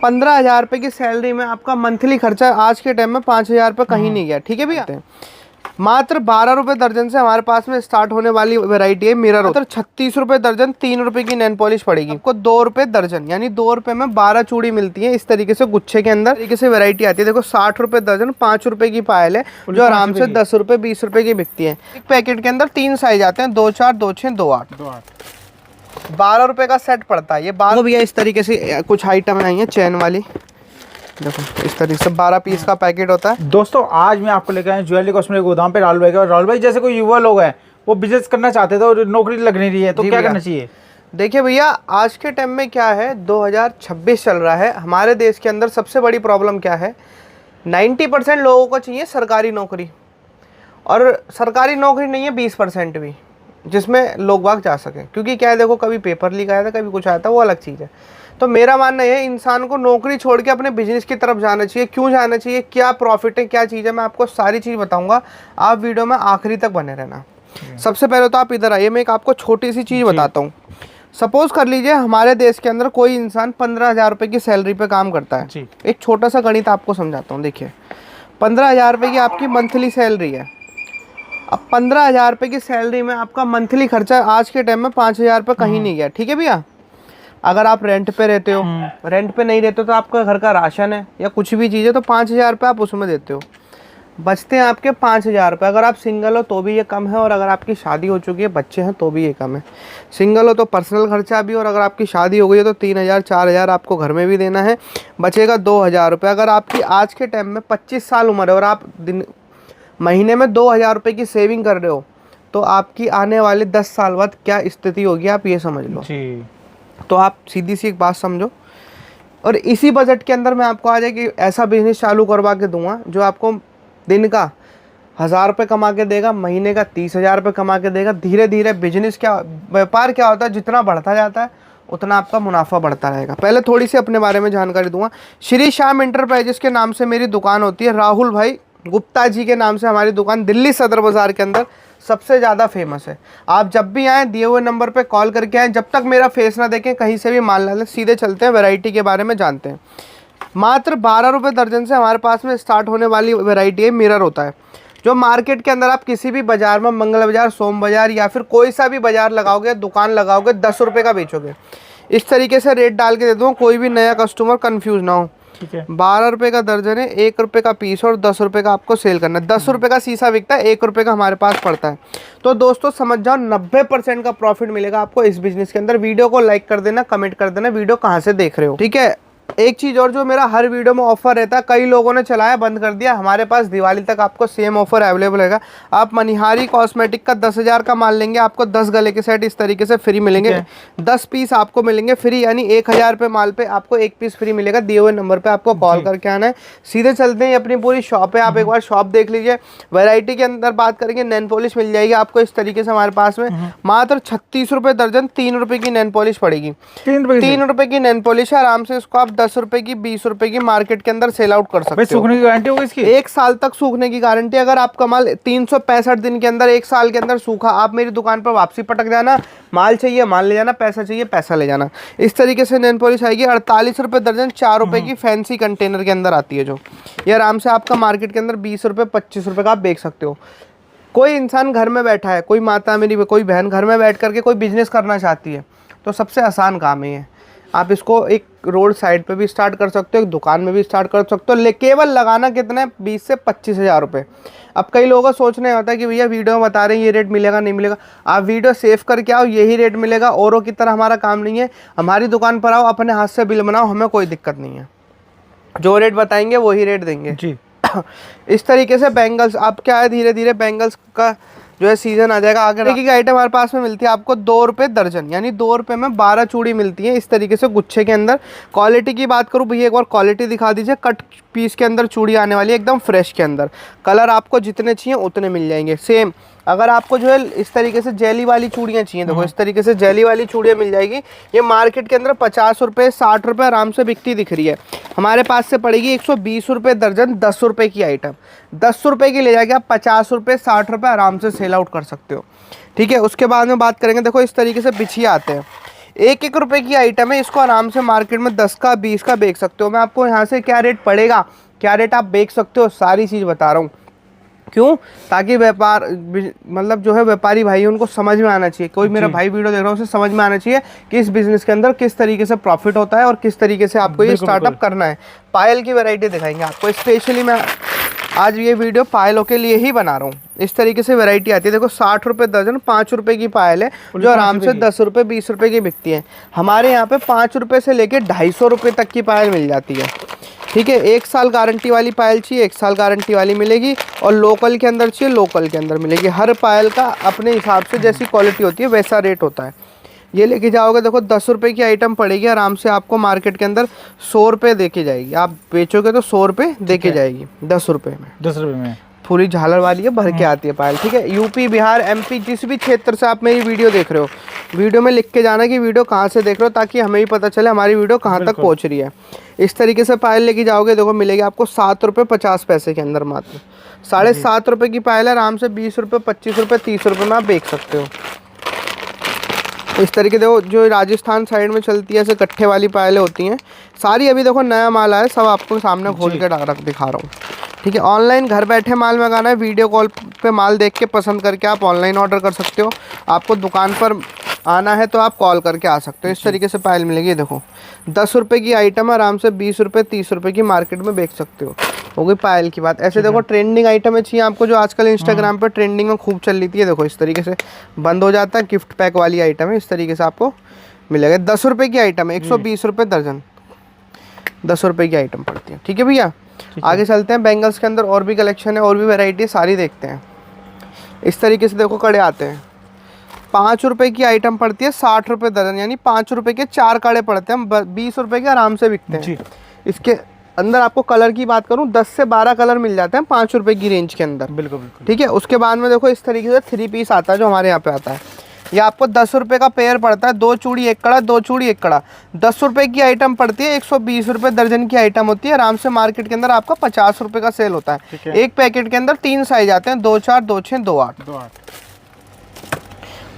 15,000 रुपये की सैलरी में आपका मंथली खर्चा आज के टाइम में 5,000 रुपये कहीं नहीं गया। ठीक है भैया, मात्र 12 रुपये दर्जन से हमारे पास में स्टार्ट होने वाली वैरायटी है मिरर। मात्र 36 रुपये दर्जन, 3 रुपये की नैन पॉलिश पड़ेगी आपको। 2 रुपये दर्जन, यानी 2 रुपये में 12 चूड़ी मिलती है। इस तरीके से गुच्छे के अंदर तरीके से वैरायटी आती है। देखो 60 रुपये दर्जन, 5 रुपये की पायल है जो आराम से 10 रुपये 20 रुपये की बिकती है। एक पैकेट के अंदर 3 साइज आते हैं, 2 4 2 6 2 8। 12 रुपये का सेट पड़ता है ये। 12 भैया इस तरीके से कुछ आइटम आई है चैन वाली, देखो इस तरीके से 12 पीस का पैकेट होता है। दोस्तों आज मैं आपको लेकर आया ज्वेलरी कॉस्मेटिक गोदाम पे राहुल भाई का। राहुल भाई जैसे कोई युवा लोग हैं वो बिजनेस करना चाहते थे और नौकरी लग नहीं रही है, तो क्या करना चाहिए? देखिए भैया, आज के टाइम में क्या है, 2026 चल रहा है। हमारे देश के अंदर सबसे बड़ी प्रॉब्लम क्या है, 90% लोगों को चाहिए सरकारी नौकरी, और सरकारी नौकरी नहीं है 20% भी जिसमें लोग बाग जा सकें। क्योंकि क्या है, देखो कभी पेपर लीक आया था, कभी कुछ आया था, वो अलग चीज़ है। तो मेरा मानना है इंसान को नौकरी छोड़ के अपने बिजनेस की तरफ जाना चाहिए। क्यों जाना चाहिए, क्या प्रॉफिट है, क्या चीज़ है, मैं आपको सारी चीज़ बताऊंगा। आप वीडियो में आखिरी तक बने रहना। सबसे पहले तो आप इधर आइए, मैं एक आपको छोटी सी चीज़ बताता हूँ। सपोज कर लीजिए हमारे देश के अंदर कोई इंसान 15,000 रुपये की सैलरी पे काम करता है। एक छोटा सा गणित आपको समझाता हूँ। देखिए 15,000 रुपये की आपकी मंथली सैलरी है। अब 15,000 रुपये की सैलरी में आपका मंथली खर्चा आज के टाइम में 5,000 रुपये कहीं नहीं गया। ठीक है भैया, अगर आप रेंट पे रहते हो, रेंट पे नहीं रहते हो तो आपका घर का राशन है या कुछ भी चीज़ है, तो 5,000 रुपये आप उसमें देते हो, बचते हैं आपके 5,000 रुपये। अगर आप सिंगल हो तो भी ये कम है, और अगर आपकी शादी हो चुकी है, बच्चे हैं, तो भी ये कम है। सिंगल हो तो पर्सनल खर्चा भी, और अगर आपकी शादी हो गई है तो 3,000 4,000 आपको घर में भी देना है, बचेगा 2,000 रुपये। अगर आपकी आज के टाइम में 25 साल उम्र है और आप महीने में 2,000 रुपये की सेविंग कर रहे हो, तो आपकी आने वाले 10 साल बाद क्या स्थिति होगी आप ये समझ लो। तो आप सीधी सी एक बात समझो, और इसी बजट के अंदर मैं आपको आज एक ऐसा बिजनेस चालू करवा के दूंगा जो आपको दिन का 1,000 रुपये कमा के देगा, महीने का 30,000 रुपये कमा के देगा। धीरे धीरे बिजनेस क्या, व्यापार क्या होता है, जितना बढ़ता जाता है उतना आपका मुनाफा बढ़ता रहेगा। पहले थोड़ी सी अपने बारे में जानकारी दूंगा। श्री श्याम इंटरप्राइजेस के नाम से मेरी दुकान होती है। राहुल भाई गुप्ता जी के नाम से हमारी दुकान दिल्ली सदर बाज़ार के अंदर सबसे ज़्यादा फेमस है। आप जब भी आएँ दिए हुए नंबर पे कॉल करके आएँ, जब तक मेरा फेस ना देखें कहीं से भी माल ना लें, सीधे चलते हैं वैरायटी के बारे में जानते हैं। मात्र 12 रुपये दर्जन से हमारे पास में स्टार्ट होने वाली वैरायटी है मिरर होता है, जो मार्केट के अंदर आप किसी भी बाज़ार में, मंगल बाज़ार, सोम बाज़ार या फिर कोई सा भी बाज़ार लगाओगे, दुकान लगाओगे, 10 रुपये का बेचोगे। इस तरीके से रेट डाल के दे दूँ, कोई भी नया कस्टमर कन्फ्यूज़ ना हो। 12 रुपये का दर्जन है, 1 रुपये का पीस, और 10 रुपये का आपको सेल करना है। 10 रुपये का शीशा बिकता है, 1 रुपये का हमारे पास पड़ता है। तो दोस्तों समझ जाओ 90% का प्रॉफिट मिलेगा आपको इस बिजनेस के अंदर। वीडियो को लाइक कर देना, कमेंट कर देना वीडियो कहाँ से देख रहे हो। ठीक है, एक चीज़ और, जो मेरा हर वीडियो में ऑफर रहता है, कई लोगों ने चलाया बंद कर दिया, हमारे पास दिवाली तक आपको सेम ऑफर अवेलेबल रहेगा। आप मनिहारी कॉस्मेटिक का 10,000 का माल लेंगे, आपको 10 गले के सेट इस तरीके से फ्री मिलेंगे। 10 पीस आपको मिलेंगे फ्री, यानी 1,000 रुपये माल पे आपको 1 पीस फ्री मिलेगा। दिए हुए नंबर पे आपको कॉल करके आना है। सीधे चलते हैं, अपनी पूरी शॉप है, आप एक बार शॉप देख लीजिए। वैरायटी के अंदर बात करेंगे, नैन पॉलिश मिल जाएगी आपको इस तरीके से हमारे पास में। मात्र 36 रुपये दर्जन, 3 रुपये की नैन पॉलिश पड़ेगी। 3 रुपये की नैन पॉलिश है, आराम से इसको आप 10 रुपये की, 20 रुपए की मार्केट के अंदर सेल आउट कर सकते हो। सूखने की गारंटी होगी इसकी? 1 साल तक सूखने की गारंटी। अगर आपका माल 365 दिन के अंदर, 1 साल के अंदर सूखा, आप मेरी दुकान पर वापसी पटक जाना। माल चाहिए माल ले जाना, पैसा चाहिए पैसा ले जाना। इस तरीके से नैन पॉलिश आएगी 48 रुपये दर्जन, 4 रुपये की फैंसी कंटेनर के अंदर आती है, जो ये आराम से आपका मार्केट के अंदर 20 रुपये 25 रुपये का आप बेच सकते हो। कोई इंसान घर में बैठा है, कोई माता मेरी, कोई बहन घर में बैठ करके कोई बिजनेस करना चाहती है, तो सबसे आसान काम है ये। आप इसको एक रोड साइड पे भी स्टार्ट कर सकते हो, एक दुकान में भी स्टार्ट कर सकते हो। केवल लगाना कितना है, 20 से 25,000 रुपये। अब कई लोगों का सोचने होता है कि भैया वीडियो में बता रहे हैं ये रेट मिलेगा नहीं मिलेगा, आप वीडियो सेव करके आओ, यही रेट मिलेगा। औरों की तरह हमारा काम नहीं है। हमारी दुकान पर आओ, अपने हाथ से बिल बनाओ, हमें कोई दिक्कत नहीं है। जो रेट बताएंगे वही रेट देंगे जी। इस तरीके से बैंगल्स, अब क्या है, धीरे धीरे बैंगल्स का जो है सीजन आ जाएगा। आगे की आइटम हमारे पास में मिलती है आपको 2 रुपये दर्जन, यानी 2 रुपये में 12 चूड़ी मिलती है इस तरीके से गुच्छे के अंदर। क्वालिटी की बात करूँ भैया, एक बार क्वालिटी दिखा दीजिए। कट पीस के अंदर चूड़ी आने वाली है, एकदम फ्रेश के अंदर। कलर आपको जितने चाहिए उतने मिल जाएंगे सेम। अगर आपको जो है इस तरीके से जेली वाली चूड़ियाँ चाहिए, देखो इस तरीके से जेली वाली चूड़ियाँ मिल जाएगी। ये मार्केट के अंदर 50 रुपये 60 रुपये आराम से बिकती दिख रही है, हमारे पास से पड़ेगी 120 रुपये दर्जन। 10 रुपये की आइटम 10 रुपये की ले जाके आप 50 रुपये 60 रुपये आराम से सेल आउट कर सकते हो। ठीक है, उसके बाद में बात करेंगे, देखो इस तरीके से बिछिया आते हैं। एक एक रुपए की आइटम है, इसको आराम से मार्केट में 10 का 20 का बेच सकते हो। मैं आपको यहाँ से क्या रेट पड़ेगा, क्या रेट आप बेच सकते हो, सारी चीज़ बता रहा हूँ। क्यों? ताकि व्यापार मतलब जो है व्यापारी भाई उनको समझ में आना चाहिए, कोई मेरा भाई वीडियो देख रहा है उसे समझ में आना चाहिए कि इस बिजनेस के अंदर किस तरीके से प्रॉफिट होता है और किस तरीके से आपको ये स्टार्टअप करना है। पायल की वैरायटी दिखाएंगे आपको, स्पेशली मैं आज ये वीडियो पायलों के लिए ही बना रहा हूँ। इस तरीके से वैरायटी आती है, देखो 60 रुपये दर्जन, 5 रुपये की पायल है जो आराम से 10 रुपये 20 रुपये की बिकती है। हमारे यहाँ पे 5 रुपये से लेके 250 रुपये तक की पायल मिल जाती है। ठीक है, 1 साल गारंटी वाली पायल चाहिए 1 साल गारंटी वाली मिलेगी, और लोकल के अंदर चाहिए लोकल के अंदर मिलेगी। हर पायल का अपने हिसाब से जैसी क्वालिटी होती है वैसा रेट होता है। ये लेके जाओगे, देखो 10 रुपये की आइटम पड़ेगी आराम से आपको मार्केट के अंदर 100 रुपये दे के जाएगी। आप बेचोगे तो 100 रुपये दे के जाएगी 10 रुपये में। 10 रुपये में पूरी झालर वाली है, भर के आती है पायल। ठीक है, यूपी बिहार एमपी जिस भी क्षेत्र से आप मेरी वीडियो देख रहे हो, वीडियो में लिख के जाना कि वीडियो कहाँ से देख रहे हो, ताकि हमें भी पता चले हमारी वीडियो कहाँ तक पहुँच रही है। इस तरीके से पायल लेके जाओगे, देखो मिलेगी आपको 7 रुपये 50 पैसे के अंदर मात्र। 7.5 रुपये की पायल है, आराम से 20 रुपये 25 रुपये 30 रुपये में आप बेच सकते हो। इस तरीके देखो जो राजस्थान साइड में चलती है ऐसे कट्ठे वाली पायलें होती हैं सारी। अभी देखो नया माल आया है, सब आपको सामने खोल के रख दिखा रहा हूँ। ठीक है, ऑनलाइन घर बैठे माल मंगाना है, वीडियो कॉल पे माल देख के पसंद करके आप ऑनलाइन ऑर्डर कर सकते हो। आपको दुकान पर आना है तो आप कॉल करके आ सकते हो। इस तरीके से पायल मिलेगी। देखो 10 रुपये की आइटम आराम से 20 रुपये 30 रुपये की मार्केट में बेच सकते हो। हो गई पायल की बात। ऐसे देखो ट्रेंडिंग आइटम चाहिए आपको जो आजकल इंस्टाग्राम पर ट्रेंडिंग में खूब चल रही है। देखो इस तरीके से बंद हो जाता है, गिफ्ट पैक वाली आइटम है। इस तरीके से आपको मिलेगा। 10 रुपये की आइटम है, 120 रुपये दर्जन, 10 रुपये की आइटम पड़ती है। ठीक है भैया, आगे चलते हैं। बैंगल्स के अंदर और भी कलेक्शन है, और भी वैरायटी सारी देखते हैं। इस तरीके से देखो कड़े आते हैं, 5 रुपये की आइटम पड़ती है, 60 रुपये दर्जन, यानी 5 रुपये के 4 कड़े पड़ते हैं, 20 रुपये के आराम से बिकते हैं। इसके अंदर आपको कलर की बात करूं 10 से 12 कलर मिल जाते हैं 5 रुपये की रेंज के अंदर। बिल्कुल बिल्कुल। ठीक है, उसके बाद में देखो इस तरीके से 3 पीस आता है जो हमारे यहाँ पे आता है। ये आपको 10 रुपये का पेयर पड़ता है, 2 चूड़ी 1 कड़ा, 2 चूड़ी 1 कड़ा। 10 रुपये की आइटम पड़ती है, 120 रुपये दर्जन की आइटम होती है। आराम से मार्केट के अंदर आपका 50 रुपये का सेल होता है। एक पैकेट के अंदर 3 साइज आते हैं, 2 4 2 6 2 8।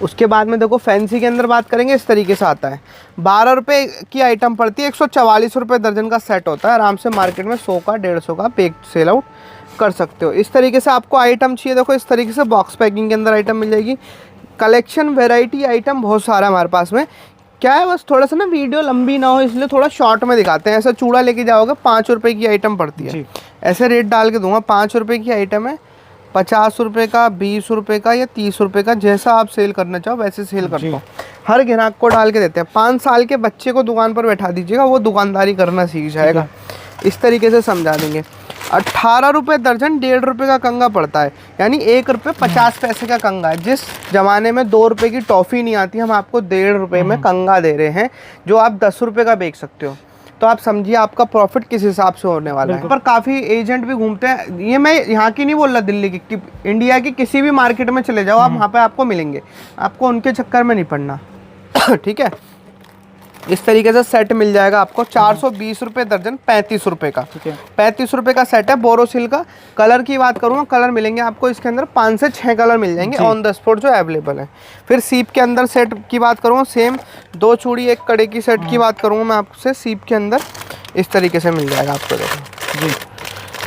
उसके बाद में देखो फैंसी के अंदर बात करेंगे, इस तरीके से आता है। 12 रुपये की आइटम पड़ती है, 144 रुपये दर्जन का सेट होता है। आराम से मार्केट में 100 का 150 का पैक सेल आउट कर सकते हो। इस तरीके से आपको आइटम चाहिए, देखो इस तरीके से बॉक्स पैकिंग के अंदर आइटम मिल जाएगी। कलेक्शन वेराइटी आइटम बहुत सारा हमारे पास में। क्या है बस थोड़ा सा ना वीडियो लंबी ना हो इसलिए थोड़ा शॉर्ट में दिखाते हैं। ऐसा चूड़ा लेके जाओगे 5 रुपये की आइटम पड़ती है, ऐसे रेट डाल के दूंगा। 5 रुपये की आइटम है, 50 रुपये का, 20 रुपये का या 30 रुपये का, जैसा आप सेल करना चाहो वैसे सेल करता हूँ। हर ग्राहक को डाल के देते हैं। 5 साल के बच्चे को दुकान पर बैठा दीजिएगा, वो दुकानदारी करना सीख जाएगा। इस तरीके से समझा देंगे। 18 रुपये दर्जन, 1.5 रुपये का कंगा पड़ता है, यानी 1 रुपये 50 पैसे का कंगा है। जिस जमाने में 2 रुपये की टॉफ़ी नहीं आती, हम आपको 1.5 रुपये में कंगा दे रहे हैं जो आप 10 रुपये का बेच सकते हो। तो आप समझिए आपका प्रॉफिट किस हिसाब से होने वाला है। पर काफ़ी एजेंट भी घूमते हैं, ये मैं यहाँ की नहीं बोल रहा, दिल्ली की, इंडिया की किसी भी मार्केट में चले जाओ आप, वहाँ पे आपको मिलेंगे, आपको उनके चक्कर में नहीं पड़ना। ठीक है, इस तरीके से सेट मिल जाएगा आपको 420 रुपये दर्जन, 35 रुपये का। 35 रुपये का सेट है बोरोसिल का। कलर की बात करूँ, कलर मिलेंगे आपको इसके अंदर 5 से 6 कलर मिल जाएंगे ऑन द स्पॉट जो अवेलेबल है। फिर सीप के अंदर सेट की बात करूँ, सेम 2 चूड़ी 1 कड़े की सेट की बात करूँ मैं आपसे, सीप के अंदर इस तरीके से मिल जाएगा आपको। देखो जी,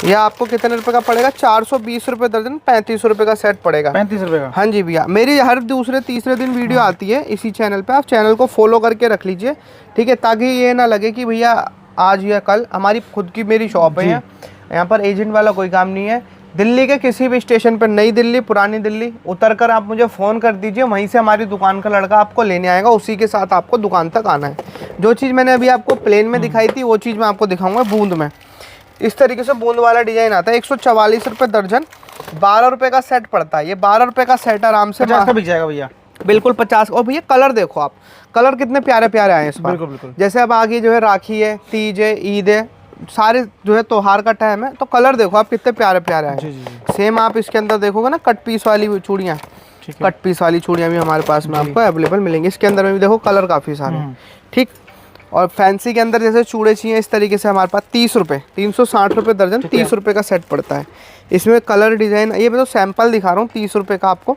यह आपको कितने रुपए का पड़ेगा? 420 रुपये दर्जन, 35 रुपये का सेट पड़ेगा। 35 रुपये का? हाँ जी भैया। मेरी हर दूसरे तीसरे दिन वीडियो आती है इसी चैनल पे, आप चैनल को फॉलो करके रख लीजिए। ठीक है, ताकि ये ना लगे कि भैया आज या कल, हमारी खुद की मेरी शॉप है यहाँ पर, एजेंट वाला कोई काम नहीं है। दिल्ली के किसी भी स्टेशन पर, नई दिल्ली, पुरानी दिल्ली, उतर कर आप मुझे फ़ोन कर दीजिए, वहीं से हमारी दुकान का लड़का आपको लेने आएगा, उसी के साथ आपको दुकान तक आना है। जो चीज़ मैंने अभी आपको प्लेन में दिखाई थी वो चीज़ मैं आपको दिखाऊंगा बूंद में। इस तरीके से बूंद वाला डिजाइन आता है, 144 रुपये दर्जन, 12 रुपये का सेट पड़ता है। ये 12 रुपये का सेट आराम से 50 का बिक जाएगा भैया। बिल्कुल 50। और भैया कलर देखो आप, कलर कितने प्यारे प्यारे आए हैं इस बार। बिल्कुल। जैसे अब आगे जो है राखी है, तीज है, ईद है, सारे जो है त्योहार का टाइम है, तो कलर देखो आप कितने प्यारे प्यारे आए हैं। सेम आप इसके अंदर देखोगे ना, कट पीस वाली चूड़ियाँ, कट पीस वाली चूड़ियाँ भी हमारे पास में आपको अवेलेबल मिलेंगी। इसके अंदर में भी देखो कलर काफ़ी सारे हैं। ठीक, और फैंसी के अंदर जैसे चूड़े चाहिए इस तरीके से हमारे पास 30 रुपये, 360 रुपये दर्जन, 30 रुपये का सेट पड़ता है। इसमें कलर डिज़ाइन, ये मैं तो सैंपल दिखा रहा हूँ 30 रुपये का आपको,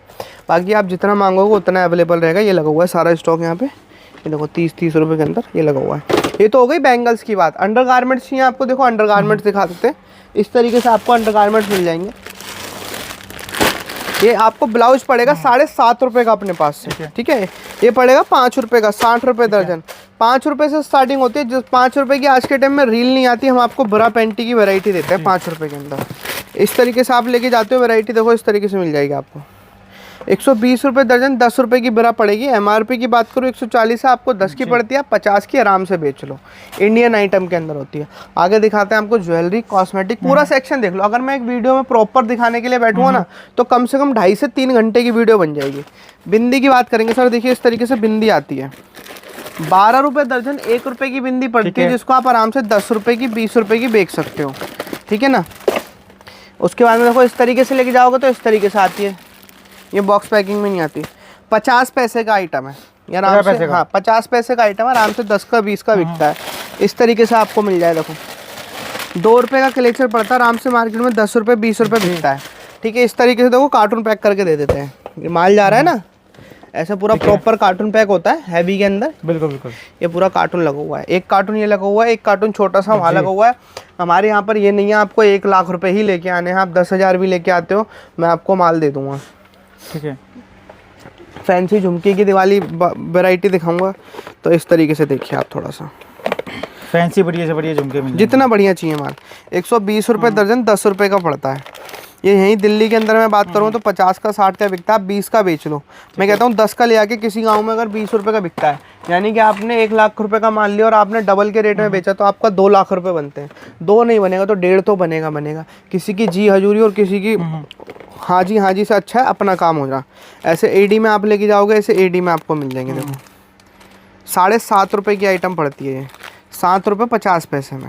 बाकी आप जितना मांगोगे उतना अवेलेबल रहेगा। ये लगा हुआ है सारा स्टॉक यहाँ पे, ये देखो 30 रुपए के अंदर ये लगा हुआ है। ये तो हो गई बैंगल्स की बात। अंडर गारमेंट्स चाहिए आपको, देखो अंडर गारमेंट्स दिखा देते हैं। इस तरीके से आपको अंडर गारमेंट्स मिल जाएंगे। ये आपको ब्लाउज पड़ेगा 7.5 रुपये का अपने पास से, ठीक है। ये पड़ेगा 5 रुपये का, 60 रुपये दर्जन। 5 रुपये से स्टार्टिंग होती है। जो 5 रुपये की आज के टाइम में रील नहीं आती, हम आपको ब्रा पैंटी की वैरायटी देते हैं 5 रुपये के अंदर। इस तरीके से आप लेके जाते हो वैरायटी, देखो इस तरीके से मिल जाएगी आपको। 120 रुपये दर्जन, 10 रुपये की ब्रा पड़ेगी। MRP की बात करूँ 140 है, आपको 10 की पड़ती है, 50 की आराम से बेच लो। इंडियन आइटम के अंदर होती है। आगे दिखाते हैं आपको ज्वेलरी, कॉस्मेटिक, पूरा सेक्शन देख लो। अगर मैं एक वीडियो में प्रॉपर दिखाने के लिए बैठूँगा ना तो कम से कम 2.5 से 3 घंटे की वीडियो बन जाएगी। बिंदी की बात करेंगे सर, देखिए इस तरीके से बिंदी आती है। 12 रुपये दर्जन, 1 रुपये की बिंदी पड़ती है, जिसको आप आराम से 10 रुपये की, 20 रुपये की बेच सकते हो, ठीक है ना। उसके बाद में देखो इस तरीके से लेके जाओगे तो इस तरीके से आती है। ये बॉक्स पैकिंग में नहीं आती। 50 पैसे का आइटम है ये, आराम से। हाँ 50 पैसे का आइटम है, आराम से 10 का 20 का बिकता है। इस तरीके से आपको मिल जाए। देखो 2 रुपये का क्लेचर पड़ता है, आराम से मार्केट में 10 रुपये 20 रुपये बिकता है, ठीक है। इस तरीके से देखो कार्टून पैक करके दे देते हैं। ये माल जा रहा है ना, ऐसा पूरा प्रॉपर कार्टून पैक होता है हैवी के अंदर। बिल्कुल बिल्कुल। ये पूरा कार्टून लगा हुआ है। एक कार्टून ये लगा हुआ है, एक कार्टून छोटा सा वहाँ लगा हुआ है। हमारे यहाँ पर ये नहीं है आपको 1 लाख रुपए ही लेके आने हैं। आप 10,000 भी लेके आते हो, मैं आपको माल दे दूंगा, ठीक है। फैंसी झुमके की दिवाली वैरायटी दिखाऊंगा। तो इस तरीके से देखिए आप, थोड़ा सा फैंसी बढ़िया से बढ़िया झुमके मिल जितना बढ़िया चाहिए माल। 120 रुपये दर्जन, 10 रुपये का पड़ता है। ये यहीं दिल्ली के अंदर मैं बात करूँ तो 50 का 60 का बिकता है, 20 का बेच लो। मैं कहता हूँ 10 का ले आके किसी गांव में अगर 20 रुपये का बिकता है, यानी कि आपने 1 लाख रुपए का मान लिया और आपने डबल के रेट में बेचा, तो आपका 2 लाख रुपए बनते हैं। 2 नहीं बनेगा तो 1.5 तो बनेगा। किसी की जी हजूरी और किसी की हाँ जी से अच्छा है अपना काम हो रहा। ऐसे AD में आप लेके जाओगे, ऐसे AD में आपको मिल जाएंगे। देखो 7.5 रुपये की आइटम पड़ती है, 7 रुपये 50 पैसे में,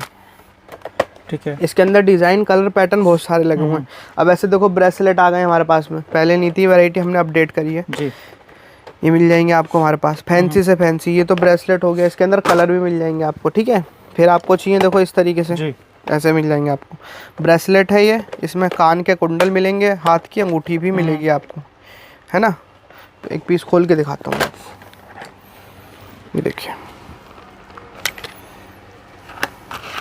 ठीक है। इसके अंदर डिज़ाइन, कलर, पैटर्न बहुत सारे लगे हुए हैं। अब ऐसे देखो ब्रेसलेट आ गए हमारे पास में, पहले नहीं थी वैरायटी, हमने अपडेट करी है जी। ये मिल जाएंगे आपको हमारे पास, फैंसी से फैंसी। ये तो ब्रेसलेट हो गया, इसके अंदर कलर भी मिल जाएंगे आपको, ठीक है। फिर आपको चाहिए देखो इस तरीके से जी, ऐसे मिल जाएंगे आपको। ब्रेसलेट है ये, इसमें कान के कुंडल मिलेंगे, हाथ की अंगूठी भी मिलेगी आपको, है ना। तो एक पीस खोल के दिखाता हूँ आपको, ये देखिए,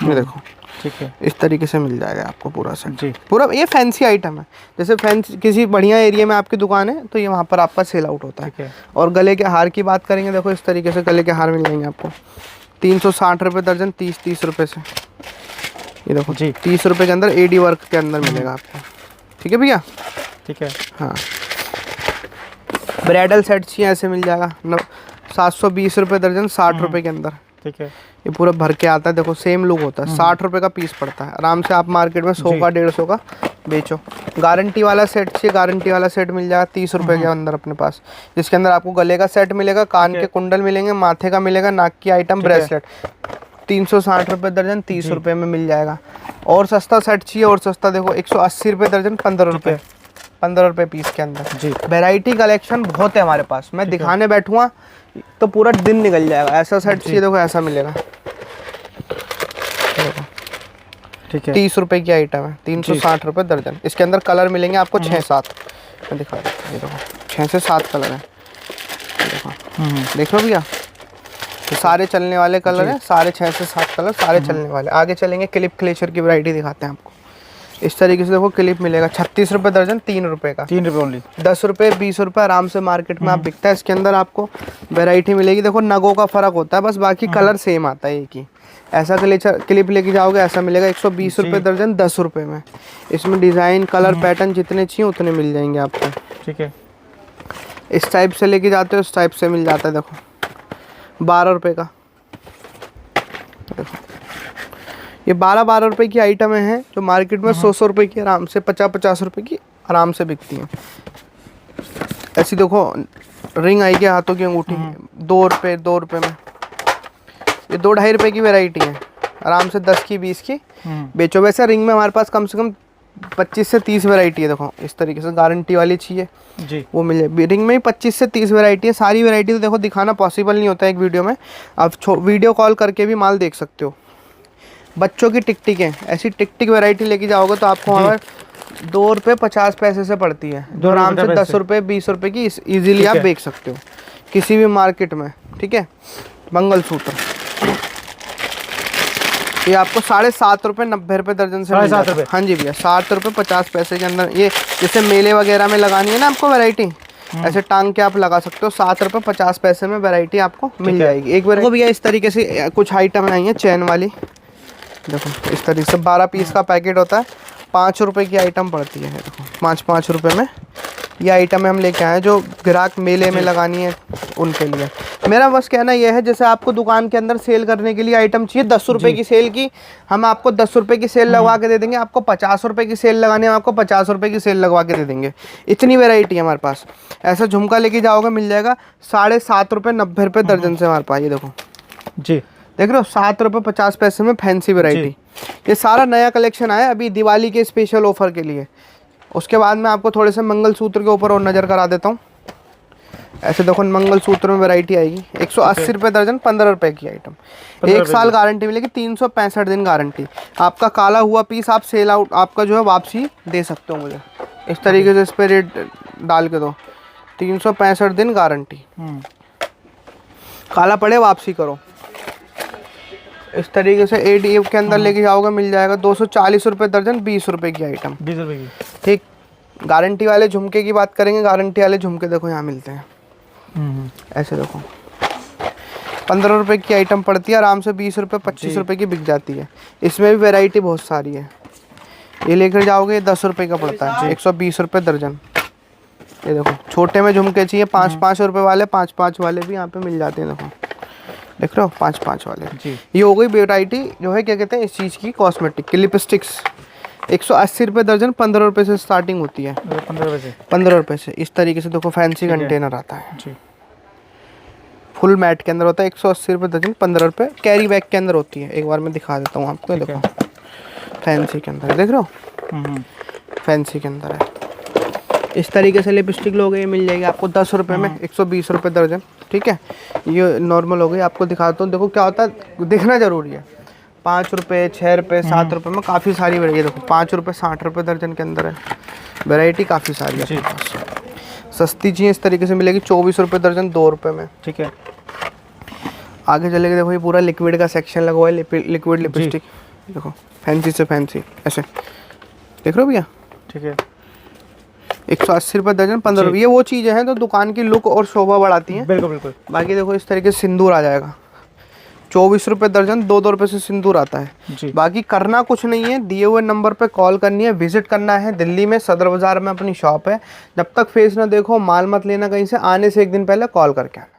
ये देखो, ठीक है। इस तरीके से मिल जाएगा आपको पूरा सेट जी। पूरा। ये फैंसी आइटम है, जैसे फैंसी किसी बढ़िया एरिया में आपकी दुकान है तो ये वहाँ पर आपका सेल आउट होता है। और गले के हार की बात करेंगे, देखो इस तरीके से गले के हार मिल जाएंगे आपको 360 रुपये दर्जन, 30 रुपये से। ये देखो जी, 30 रुपये के अंदर AD वर्क के अंदर मिलेगा आपको, ठीक है भैया। ठीक है। हाँ ब्राइडल सेट चाहिए ऐसे मिल जाएगा 720 रुपये दर्जन, 60 रुपये के अंदर, ठीक है। ये पूरा भर के आता है। देखो सेम लुक होता है, 60 रुपये का पीस पड़ता है, आराम से आप मार्केट में 100 का 150 का बेचो। गारंटी वाला सेट चाहिए, गारंटी वाला सेट मिल जाएगा 30 रुपये के अंदर अपने पास, जिसके अंदर आपको गले का सेट मिलेगा, कान के कुंडल मिलेंगे, माथे का मिलेगा, नाक की आइटम, ब्रेसलेट। 360 रुपये दर्जन, 30 रुपये में मिल जाएगा। और सस्ता सेट चाहिए, और सस्ता देखो 180 रुपये दर्जन, 15 रुपये, 15 रुपये पीस के अंदर जी। वैरायटी कलेक्शन बहुत है हमारे पास, मैं दिखाने बैठूँगा तो पूरा दिन निकल जाएगा। ऐसा सेट चाहिए देखो, ऐसा मिलेगा, ठीक है। 30 रुपये की आइटम है, 360 रुपये दर्जन। इसके अंदर कलर मिलेंगे आपको 6-7, मैं दिखा देता हूँ। ये देखो 6 से 7 कलर है, देख लो भैया, तो सारे चलने वाले कलर हैं, सारे 6 से 7 कलर सारे चलने वाले। आगे चलेंगे, क्लिप क्लेचर की वैरायटी दिखाते हैं आपको। इस तरीके से देखो क्लिप मिलेगा 36 रुपये दर्जन, 3 रुपये का, 3 रुपये ओनली। 10 रुपये 20 रुपये आराम से मार्केट में आप बिकता है। इसके अंदर आपको वैरायटी मिलेगी, देखो नगों का फ़र्क होता है बस, बाकी कलर सेम आता है एक ही। ऐसा क्लिप लेके जाओगे ऐसा मिलेगा 120 रुपये दर्जन, 10 रुपये में। इसमें डिज़ाइन, कलर, पैटर्न जितने चाहिए उतने मिल जाएंगे आपको, ठीक है। इस टाइप से लेके जाते हो, इस टाइप से मिल जाता है। देखो 12 रुपये का, देखो ये 12 रुपये की आइटमें हैं जो मार्केट में 100 रुपये की आराम से, 50 रुपये की आराम से बिकती हैं। ऐसी देखो रिंग आई के हाथों की अंगूठी 2 रुपये में, ये 2-2.5 रुपये की वैरायटी है, आराम से 10 की 20 की बेचो। वैसे रिंग में हमारे पास कम से कम 25 से 30 वैरायटी है। देखो इस तरीके से गारंटी वाली चाहिए जी, वो मिल जाए। रिंग में ही 25 से 30 वैरायटी है। सारी वैरायटी तो देखो दिखाना पॉसिबल नहीं होता एक वीडियो में, आप वीडियो कॉल करके भी माल देख सकते हो। बच्चों की टिक है, ऐसी टिक वैरायटी लेके जाओगे तो आपको हमारे 2 रुपये 50 पैसे से पड़ती है, जो आराम से 10 रुपये 20 रुपये की इजीली आप बेच सकते हो किसी भी मार्केट में। ठीक है। मंगलसूत्र ये आपको 7.5 रुपये 90 रुपये दर्जन से मिल जाता है। हाँ जी भैया, 7 रुपये 50 पैसे के अंदर। ये जैसे मेले वगैरह में लगानी है ना आपको वैरायटी, ऐसे टांग के आप लगा सकते हो। 7 रुपये 50 पैसे में वैरायटी आपको मिल जाएगी। एक बार भैया इस तरीके से कुछ आइटम आई है चैन वाली, देखो इस तरीके से 12 पीस का पैकेट होता है, 5 रुपये की आइटम पड़ती है। देखो 5 रुपये में ये आइटम हम लेके आए जो ग्राहक मेले में लगानी है उनके लिए। मेरा बस कहना यह है, जैसे आपको दुकान के अंदर सेल करने के लिए आइटम चाहिए 10 रुपये की सेल की, हम आपको 10 रुपये की सेल लगवा के दे देंगे। आपको 50 रुपये की सेल लगानी है, हम आपको 50 रुपये की सेल लगवा के दे देंगे। इतनी वेराइटी है हमारे पास। ऐसा झुमका लेके जाओगे मिल जाएगा 7.5 रुपये 90 रुपये दर्जन से हमारे पास। ये देखो जी, देख रहे हो 7 रुपये 50 पैसे में फैंसी वैरायटी। ये सारा नया कलेक्शन आया अभी दिवाली के स्पेशल ऑफर के लिए। उसके बाद मैं आपको थोड़े से मंगलसूत्र के ऊपर और नज़र करा देता हूँ। ऐसे देखो मंगलसूत्र में वैरायटी आएगी 180 रुपये दर्जन, 15 रुपये की आइटम। 1 साल गारंटी मिलेगी, 365 दिन गारंटी। आपका काला हुआ पीस आप सेल आउट आपका जो है वापसी दे सकते हो मुझे। इस तरीके से इस पर रेट डाल के दो, 365 दिन गारंटी। काला पड़े वापसी करो। इस तरीके से ADF के अंदर लेके जाओगे मिल जाएगा 240 रुपये दर्जन, 20 रुपये की आइटम। 20 रुपये की, ठीक। गारंटी वाले झुमके की बात करेंगे, गारंटी वाले झुमके देखो यहाँ मिलते हैं। ऐसे देखो 15 रुपये की आइटम पड़ती है, आराम से 20 रुपये 25 रुपये की बिक जाती है। इसमें भी वैरायटी बहुत सारी है। ये लेकर जाओगे 10 रुपये का पड़ता है, 120 रुपये दर्जन। ये देखो छोटे में झुमके चाहिए 5-5 रुपये वाले, 5-5 वाले भी यहाँ पे मिल जाते हैं। देखो देख रहे हो 5-5 वाले जी। ये हो गई वैरायटी जो है क्या कहते हैं इस चीज़ की, कॉस्मेटिक की। लिपस्टिक्स 180 रुपये दर्जन, 15 रुपये से स्टार्टिंग होती है। 15 रुपये से इस तरीके से देखो फैंसी कंटेनर आता है जी। फुल मैट के अंदर होता है, 180 रुपये दर्जन, 15 रुपये। कैरी बैग के अंदर होती है। एक बार मैं दिखा देता हूँ आपको। देखो फैंसी के अंदर देख रहे हो, फैंसी के अंदर है। इस तरीके से लिपस्टिक लोगे मिल जाएगी आपको 10 रुपये में, 120 रुपये दर्जन। ठीक है, ये नॉर्मल हो गई। आपको दिखाता हूँ, देखो क्या होता है, दिखना जरूरी है। 5 रुपये 6 रुपये 7 रुपये में काफ़ी सारी वैरायटी। देखो 5 रुपये 60 रुपये दर्जन के अंदर है वैरायटी, काफ़ी सारी है। सस्ती चीज़ें इस तरीके से मिलेगी 24 रुपये दर्जन, 2 रुपये में। ठीक है, आगे चलेगा। देखो ये पूरा लिक्विड का सेक्शन लगा हुआ है, लिक्विड लिपस्टिक। देखो फैंसी से फैंसी ऐसे देख रहे हो भैया। ठीक है, 180 रुपये दर्जन, 15 रुपये। ये वो चीज़ें हैं तो दुकान की लुक और शोभा बढ़ाती हैं। बिल्कुल बिल्कुल। बाकी देखो इस तरीके से सिंदूर आ जाएगा 24 रुपये दर्जन, 2-2 रुपये से सिंदूर आता है जी। बाकी करना कुछ नहीं है, दिए हुए नंबर पे कॉल करनी है, विजिट करना है। दिल्ली में सदर बाज़ार में अपनी शॉप है। जब तक फेस ना देखो माल मत लेना कहीं से, आने से एक दिन पहले कॉल करके आना।